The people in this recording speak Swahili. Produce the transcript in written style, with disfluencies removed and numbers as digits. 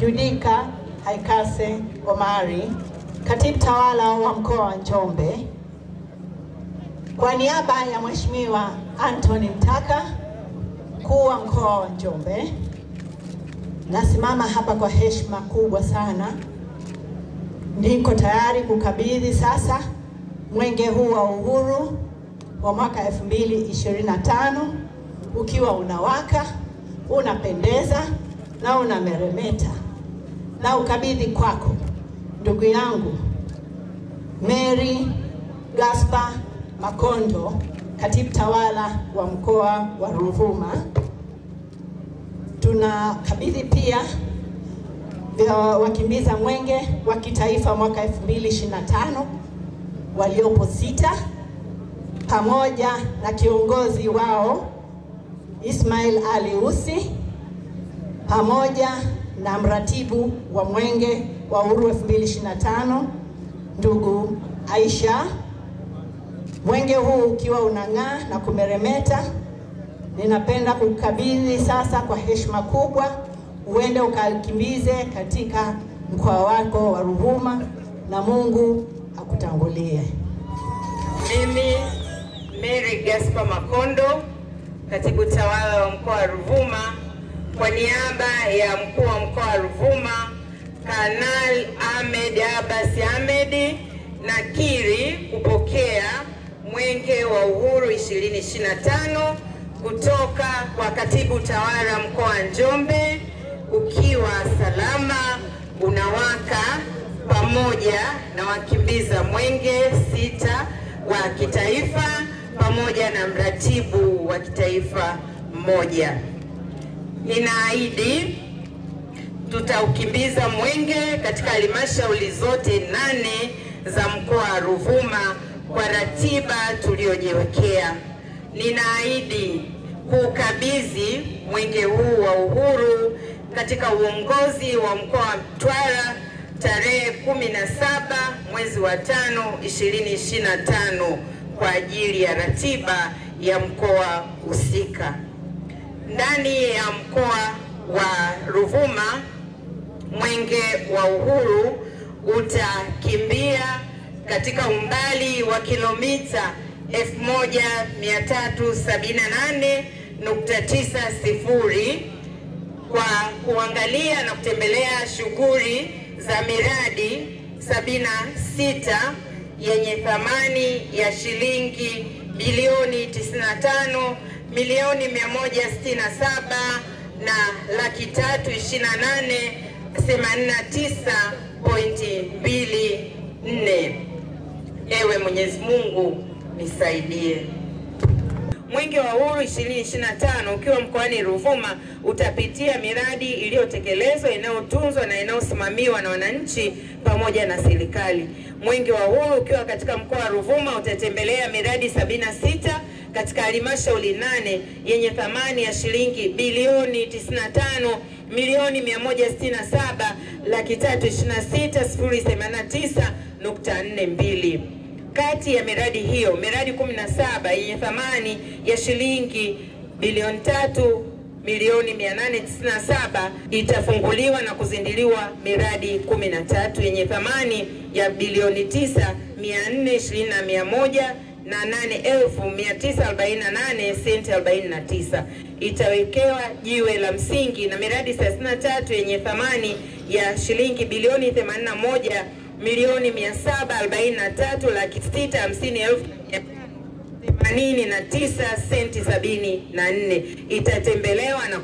Judika Haikase Omari, Katibu Tawala wa Mkoa wa Njombe. Kwa niaba ya Mheshimiwa Anthony Mtaka, Mkuu wa Mkoa wa Njombe, nasimama hapa kwa heshima kubwa sana. Niko tayari kukabidhi sasa mwenge huu wa uhuru wa mwaka 2025 ukiwa unawaka, unapendeza na unameremeta. Na ukabidhi kwako ndugu yangu Mary Gaspar Makondo, Katibu Tawala wa Mkoa wa Ruvuma. Tunakabidhi pia wakimbiza mwenge wa kitaifa mwaka 2025 waliopo 6 pamoja na kiongozi wao Ismail Ali Usi pamoja na mratibu wa mwenge wa uhuru 2025 ndugu Aisha. Mwenge huu ukiwa unang'aa na kumeremeta, ninapenda kukabidhi sasa kwa heshima kubwa uende ukakimbize katika mkoa wako wa Ruvuma, na Mungu akutangulie. Mimi Mary Gaspar Makondo, Katibu Tawala wa Mkoa wa Ruvuma, kwa niaba ya Mkuu wa Mkoa wa Ruvuma Kanali Ahmed Abbas Ahmed, nakiri kupokea mwenge wa uhuru 2025 kutoka kwa Katibu Tawala Mkoa wa Njombe, ukiwa salama, unawaka, pamoja na wakimbiza mwenge 6 wa kitaifa pamoja na mratibu wa kitaifa 1. Ninaahidi tutaukimbiza mwenge katika halmashauri zote 8 za mkoa wa Ruvuma kwa ratiba tuliojiwekea. Ninaahidi kukabidhi mwenge huu wa uhuru katika uongozi wa mkoa wa Mtwara tarehe 17 mwezi wa 5 2025 kwa ajili ya ratiba ya mkoa husika. Ndani ya mkoa wa Ruvuma, mwenge wa uhuru utakimbia katika umbali wa kilomita 1378.90 kwa kuangalia na kutembelea shughuli za miradi 76 yenye thamani ya shilingi bilioni 95,167 na 328,89.24. Ewe Mwenyezi Mungu nisaidie. Mwenge wa uhuru 2025 ukiwa mkoani Ruvuma utapitia miradi iliyotekelezwa, inayotunzwa na inayosimamiwa na wananchi pamoja na serikali. Mwenge wa uhuru ukiwa katika mkoa wa Ruvuma utatembelea miradi 76 katika halmashauri 8 yenye thamani ya shilingi bilioni 95,167,326,089.42. Kati ya miradi hiyo, miradi 17 yenye thamani ya shilingi bilioni 3,897,000 itafunguliwa na kuzinduliwa miradi 13 yenye thamani ya bilioni 9,420,100 na 8,948 senti 49. Itawekewa jiwe la msingi na miradi 33 yenye thamani ya shilingi bilioni 81,743,650,89 senti 74. Itatembelewa na